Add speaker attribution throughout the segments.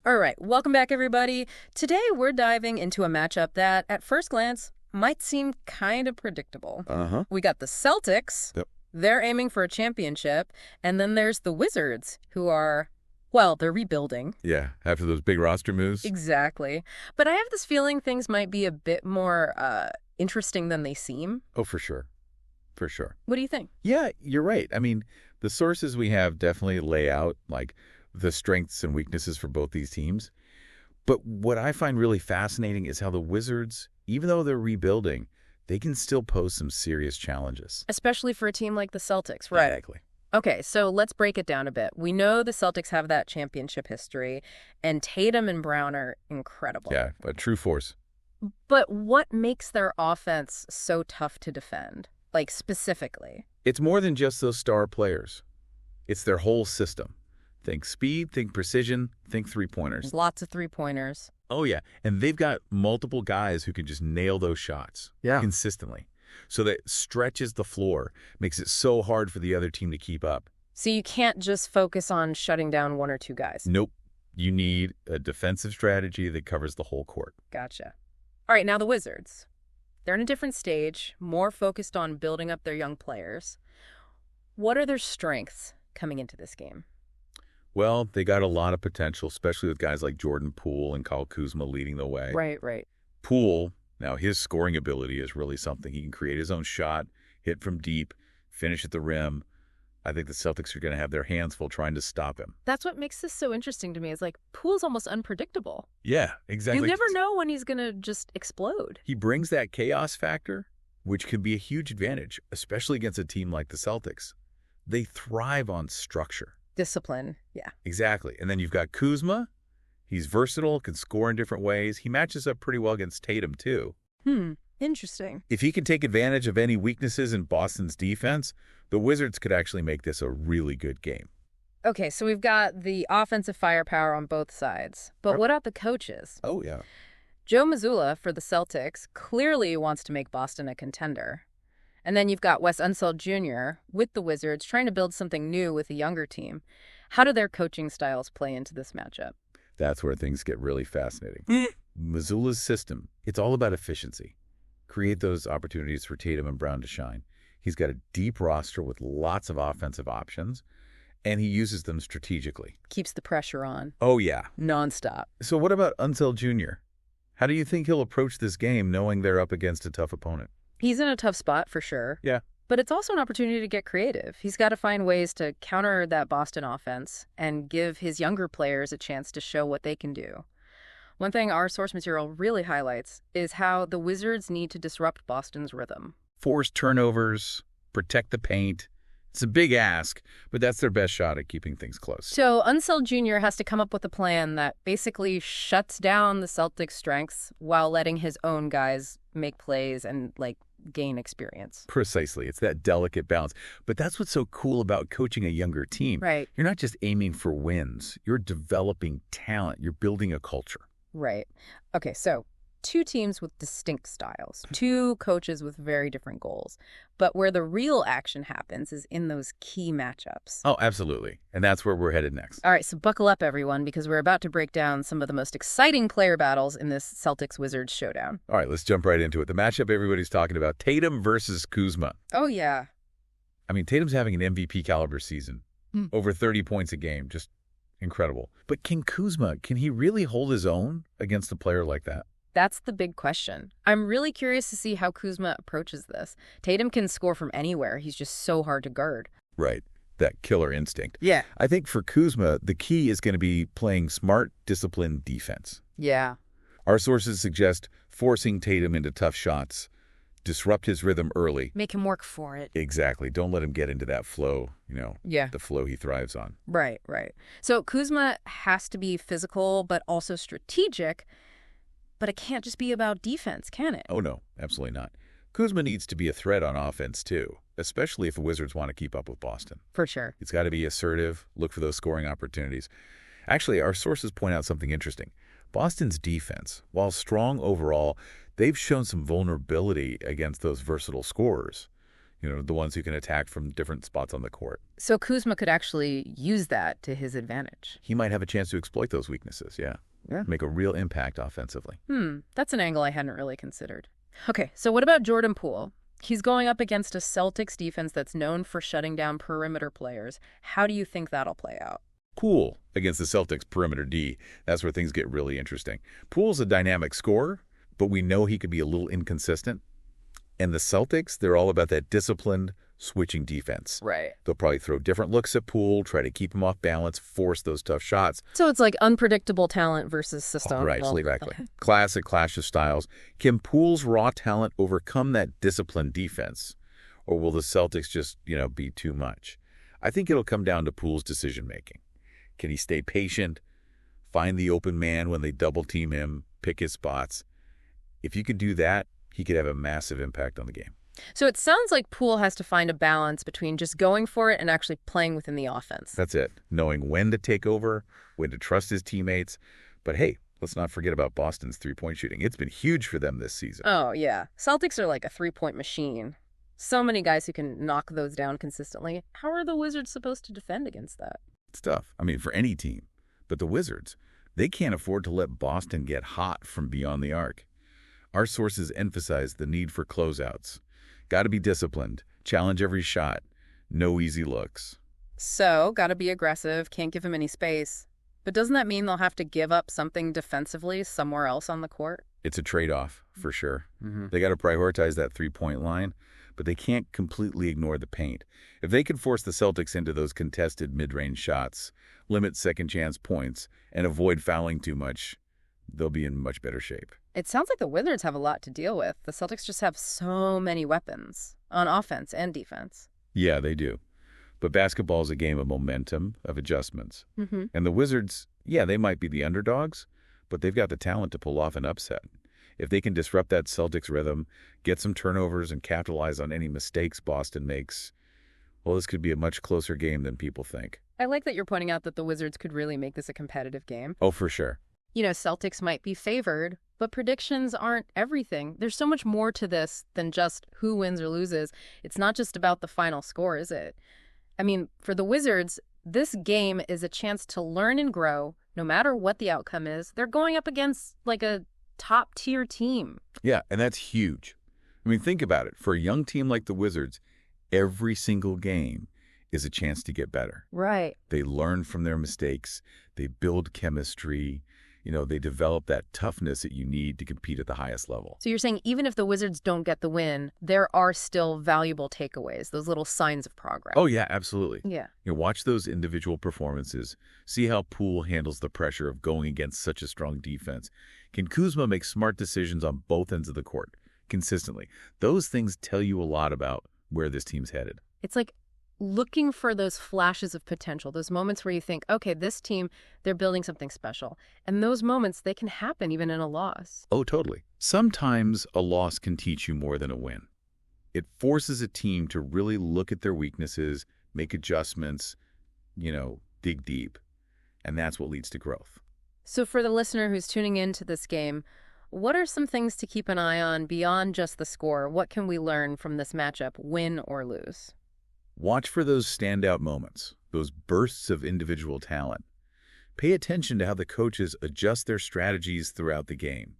Speaker 1: All right, welcome back, everybody. Today, we're diving into a matchup that, at first glance, might seem kind of predictable. We got the Celtics.
Speaker 2: Yep.
Speaker 1: They're aiming for a championship. And then there's the Wizards, who are, well, they're rebuilding.
Speaker 2: Yeah, after those big roster moves.
Speaker 1: Exactly. But I have this feeling things might be a bit more interesting than they seem.
Speaker 2: Oh, for sure. For sure.
Speaker 1: What do you think?
Speaker 2: Yeah, you're right. I mean, the sources we have definitely lay out, like, the strengths and weaknesses for both these teams. But what I find really fascinating is how the Wizards, even though they're rebuilding, they can still pose some serious challenges.
Speaker 1: Especially for a team like the Celtics, right?
Speaker 2: Exactly.
Speaker 1: Okay, so let's break it down a bit. We know the Celtics have that championship history, and Tatum and Brown are incredible.
Speaker 2: Yeah, a true force.
Speaker 1: But what makes their offense so tough to defend? Like, specifically?
Speaker 2: It's more than just those star players. It's their whole system. Think speed, think precision, think three-pointers.
Speaker 1: Lots of three-pointers.
Speaker 2: Oh, yeah. And they've got multiple guys who can just nail those shots consistently. So that stretches the floor, makes it so hard for the other team to keep up.
Speaker 1: So you can't just focus on shutting down one or two guys?
Speaker 2: Nope. You need a defensive strategy that covers the whole court.
Speaker 1: Gotcha. All right, now the Wizards. They're in a different stage, more focused on building up their young players. What are their strengths coming into this game?
Speaker 2: Well, they got a lot of potential, especially with guys like Jordan Poole and Kyle Kuzma leading the way.
Speaker 1: Right.
Speaker 2: Poole, now his scoring ability is really something. He can create his own shot, hit from deep, finish at the rim. I think the Celtics are going to have their hands full trying to stop him.
Speaker 1: That's what makes this so interesting to me, is like Poole's almost unpredictable.
Speaker 2: Yeah, exactly.
Speaker 1: You never know when he's going to just explode.
Speaker 2: He brings that chaos factor, which can be a huge advantage, especially against a team like the Celtics. They thrive on structure.
Speaker 1: Discipline, yeah.
Speaker 2: Exactly. And then you've got Kuzma. He's versatile, can score in different ways. He matches up pretty well against Tatum, too.
Speaker 1: Interesting.
Speaker 2: If he can take advantage of any weaknesses in Boston's defense, the Wizards could actually make this a really good game.
Speaker 1: Okay, so we've got the offensive firepower on both sides. But what about the coaches?
Speaker 2: Oh, yeah.
Speaker 1: Joe Mazzulla for the Celtics clearly wants to make Boston a contender. And then you've got Wes Unseld Jr. with the Wizards trying to build something new with a younger team. How do their coaching styles play into this matchup?
Speaker 2: That's where things get really fascinating. Mazzulla's system, it's all about efficiency. Create those opportunities for Tatum and Brown to shine. He's got a deep roster with lots of offensive options, and he uses them strategically.
Speaker 1: Keeps the pressure on.
Speaker 2: Oh, yeah.
Speaker 1: Nonstop.
Speaker 2: So what about Unseld Jr.? How do you think he'll approach this game knowing they're up against a tough opponent?
Speaker 1: He's in a tough spot for sure.
Speaker 2: Yeah.
Speaker 1: But it's also an opportunity to get creative. He's got to find ways to counter that Boston offense and give his younger players a chance to show what they can do. One thing our source material really highlights is how the Wizards need to disrupt Boston's rhythm.
Speaker 2: Force turnovers, protect the paint. It's a big ask, but that's their best shot at keeping things close.
Speaker 1: So Unseld Jr. has to come up with a plan that basically shuts down the Celtics' strengths while letting his own guys make plays and, gain experience.
Speaker 2: Precisely. It's that delicate balance. But that's what's so cool about coaching a younger team.
Speaker 1: Right.
Speaker 2: You're not just aiming for wins. You're developing talent. You're building a culture.
Speaker 1: Right. Okay, so two teams with distinct styles, two coaches with very different goals. But where the real action happens is in those key matchups.
Speaker 2: Oh, absolutely. And that's where we're headed next.
Speaker 1: All right, so buckle up, everyone, because we're about to break down some of the most exciting player battles in this Celtics-Wizards showdown.
Speaker 2: All right, let's jump right into it. The matchup everybody's talking about, Tatum versus Kuzma.
Speaker 1: Oh, yeah.
Speaker 2: I mean, Tatum's having an MVP caliber season. Over 30 points a game. Just incredible. But can Kuzma, can he really hold his own against a player like that?
Speaker 1: That's the big question. I'm really curious to see how Kuzma approaches this. Tatum can score from anywhere. He's just so hard to guard.
Speaker 2: Right. That killer instinct.
Speaker 1: Yeah.
Speaker 2: I think for Kuzma, the key is going to be playing smart, disciplined defense.
Speaker 1: Yeah.
Speaker 2: Our sources suggest forcing Tatum into tough shots, disrupt his rhythm early.
Speaker 1: Make him work for it.
Speaker 2: Exactly. Don't let him get into that flow, the flow he thrives on.
Speaker 1: Right. So Kuzma has to be physical, but also strategic. But it can't just be about defense, can it?
Speaker 2: Oh, no, absolutely not. Kuzma needs to be a threat on offense, too, especially if the Wizards want to keep up with Boston.
Speaker 1: For sure.
Speaker 2: He's got to be assertive, look for those scoring opportunities. Actually, our sources point out something interesting. Boston's defense, while strong overall, they've shown some vulnerability against those versatile scorers. the ones who can attack from different spots on the court.
Speaker 1: So Kuzma could actually use that to his advantage.
Speaker 2: He might have a chance to exploit those weaknesses, yeah. Make a real impact offensively.
Speaker 1: That's an angle I hadn't really considered. Okay, so what about Jordan Poole? He's going up against a Celtics defense that's known for shutting down perimeter players. How do you think that'll play out?
Speaker 2: Poole against the Celtics perimeter D. That's where things get really interesting. Poole's a dynamic scorer, but we know he could be a little inconsistent. And the Celtics, they're all about that disciplined, switching defense.
Speaker 1: Right.
Speaker 2: They'll probably throw different looks at Poole, try to keep him off balance, force those tough shots.
Speaker 1: So it's like unpredictable talent versus system.
Speaker 2: Right, exactly. Classic clash of styles. Can Poole's raw talent overcome that disciplined defense? Or will the Celtics just, be too much? I think it'll come down to Poole's decision-making. Can he stay patient, find the open man when they double-team him, pick his spots? If you could do that, he could have a massive impact on the game.
Speaker 1: So it sounds like Poole has to find a balance between just going for it and actually playing within the offense.
Speaker 2: That's it. Knowing when to take over, when to trust his teammates. But hey, let's not forget about Boston's three-point shooting. It's been huge for them this season.
Speaker 1: Oh, yeah. Celtics are like a three-point machine. So many guys who can knock those down consistently. How are the Wizards supposed to defend against that?
Speaker 2: It's tough. For any team. But the Wizards, they can't afford to let Boston get hot from beyond the arc. Our sources emphasize the need for closeouts. Got to be disciplined, challenge every shot, no easy looks.
Speaker 1: So, got to be aggressive, can't give him any space. But doesn't that mean they'll have to give up something defensively somewhere else on the court?
Speaker 2: It's a trade-off, for sure. They got to prioritize that three-point line, but they can't completely ignore the paint. If they can force the Celtics into those contested mid-range shots, limit second-chance points, and avoid fouling too much, they'll be in much better shape.
Speaker 1: It sounds like the Wizards have a lot to deal with. The Celtics just have so many weapons on offense and defense.
Speaker 2: Yeah, they do. But basketball is a game of momentum, of adjustments. And the Wizards, they might be the underdogs, but they've got the talent to pull off an upset. If they can disrupt that Celtics rhythm, get some turnovers, and capitalize on any mistakes Boston makes, well, this could be a much closer game than people think.
Speaker 1: I like that you're pointing out that the Wizards could really make this a competitive game.
Speaker 2: Oh, for sure.
Speaker 1: Celtics might be favored, but predictions aren't everything. There's so much more to this than just who wins or loses. It's not just about the final score, is it? For the Wizards, this game is a chance to learn and grow, no matter what the outcome is. They're going up against, like, a top-tier team.
Speaker 2: Yeah, and that's huge. Think about it. For a young team like the Wizards, every single game is a chance to get better.
Speaker 1: Right.
Speaker 2: They learn from their mistakes. They build chemistry. They develop that toughness that you need to compete at the highest level.
Speaker 1: So you're saying even if the Wizards don't get the win, there are still valuable takeaways, those little signs of progress.
Speaker 2: Oh, yeah, absolutely.
Speaker 1: Yeah.
Speaker 2: Watch those individual performances. See how Poole handles the pressure of going against such a strong defense. Can Kuzma make smart decisions on both ends of the court consistently? Those things tell you a lot about where this team's headed.
Speaker 1: It's like looking for those flashes of potential, those moments where you think, okay, this team, they're building something special. And those moments, they can happen even in a loss.
Speaker 2: Oh, totally. Sometimes a loss can teach you more than a win. It forces a team to really look at their weaknesses, make adjustments, dig deep. And that's what leads to growth.
Speaker 1: So for the listener who's tuning into this game, what are some things to keep an eye on beyond just the score? What can we learn from this matchup, win or lose?
Speaker 2: Watch for those standout moments, those bursts of individual talent. Pay attention to how the coaches adjust their strategies throughout the game.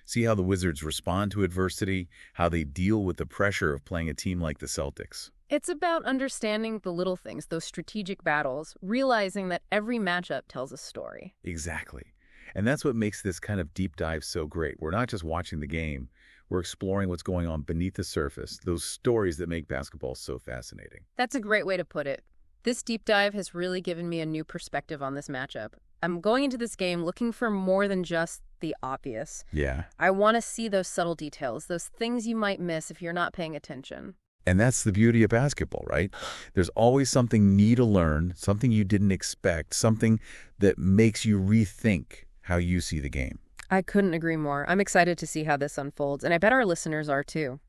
Speaker 2: See how the Wizards respond to adversity, how they deal with the pressure of playing a team like the Celtics.
Speaker 1: It's about understanding the little things, those strategic battles, realizing that every matchup tells a story.
Speaker 2: Exactly. And that's what makes this kind of deep dive so great. We're not just watching the game. We're exploring what's going on beneath the surface, those stories that make basketball so fascinating.
Speaker 1: That's a great way to put it. This deep dive has really given me a new perspective on this matchup. I'm going into this game looking for more than just the obvious.
Speaker 2: Yeah.
Speaker 1: I want to see those subtle details, those things you might miss if you're not paying attention.
Speaker 2: And that's the beauty of basketball, right? There's always something new to learn, something you didn't expect, something that makes you rethink how you see the game.
Speaker 1: I couldn't agree more. I'm excited to see how this unfolds, and I bet our listeners are too.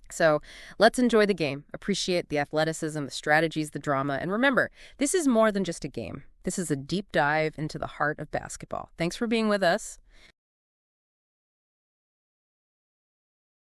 Speaker 1: So let's enjoy the game, appreciate the athleticism, the strategies, the drama, and remember, this is more than just a game. This is a deep dive into the heart of basketball. Thanks for being with us.